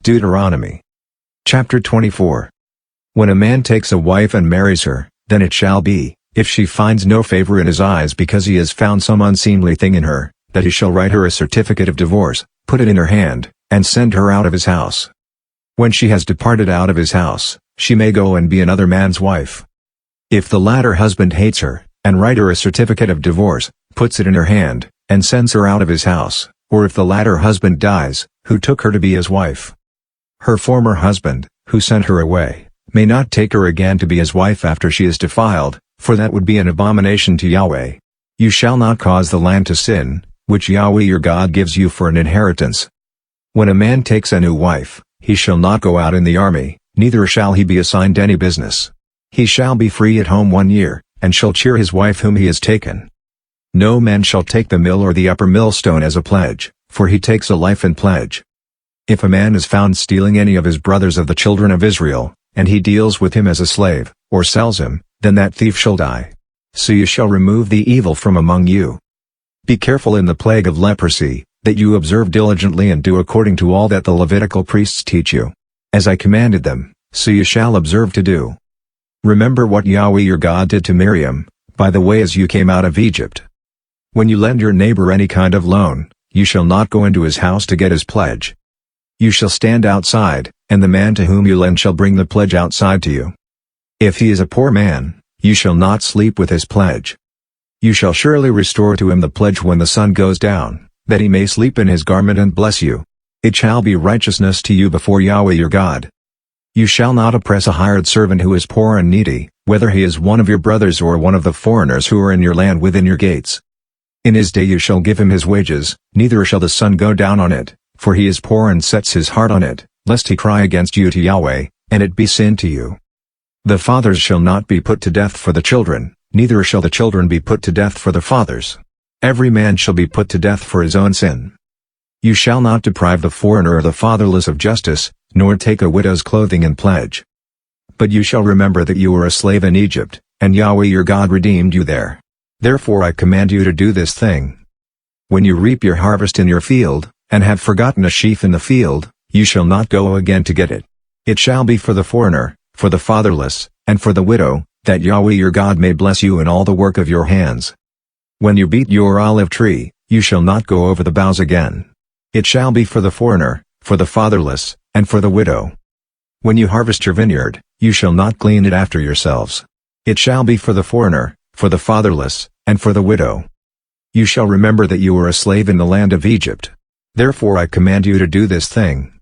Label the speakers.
Speaker 1: Deuteronomy. Chapter 24. When a man takes a wife and marries her, then it shall be, if she finds no favor in his eyes because he has found some unseemly thing in her, that he shall write her a certificate of divorce, put it in her hand, and send her out of his house. When she has departed out of his house, she may go and be another man's wife. If the latter husband hates her, and write her a certificate of divorce, puts it in her hand, and sends her out of his house, or if the latter husband dies, who took her to be his wife, her former husband, who sent her away, may not take her again to be his wife after she is defiled, for that would be an abomination to Yahweh. You shall not cause the land to sin, which Yahweh your God gives you for an inheritance. When a man takes a new wife, he shall not go out in the army, neither shall he be assigned any business. He shall be free at home 1 year, and shall cheer his wife whom he has taken. No man shall take the mill or the upper millstone as a pledge, for he takes a life in pledge. If a man is found stealing any of his brothers of the children of Israel, and he deals with him as a slave, or sells him, then that thief shall die. So you shall remove the evil from among you. Be careful in the plague of leprosy, that you observe diligently and do according to all that the Levitical priests teach you. As I commanded them, so you shall observe to do. Remember what Yahweh your God did to Miriam, by the way as you came out of Egypt. When you lend your neighbor any kind of loan, you shall not go into his house to get his pledge. You shall stand outside, and the man to whom you lend shall bring the pledge outside to you. If he is a poor man, you shall not sleep with his pledge. You shall surely restore to him the pledge when the sun goes down, that he may sleep in his garment and bless you. It shall be righteousness to you before Yahweh your God. You shall not oppress a hired servant who is poor and needy, whether he is one of your brothers or one of the foreigners who are in your land within your gates. In his day you shall give him his wages, neither shall the sun go down on it, for he is poor and sets his heart on it, lest he cry against you to Yahweh, and it be sin to you. The fathers shall not be put to death for the children, neither shall the children be put to death for the fathers. Every man shall be put to death for his own sin. You shall not deprive the foreigner or the fatherless of justice, nor take a widow's clothing in pledge. But you shall remember that you were a slave in Egypt, and Yahweh your God redeemed you there. Therefore I command you to do this thing. When you reap your harvest in your field, and have forgotten a sheaf in the field, you shall not go again to get it. It shall be for the foreigner, for the fatherless, and for the widow, that Yahweh your God may bless you in all the work of your hands. When you beat your olive tree, you shall not go over the boughs again. It shall be for the foreigner, for the fatherless, and for the widow. When you harvest your vineyard, you shall not glean it after yourselves. It shall be for the foreigner, for the fatherless, and for the widow. You shall remember that you were a slave in the land of Egypt. Therefore I command you to do this thing.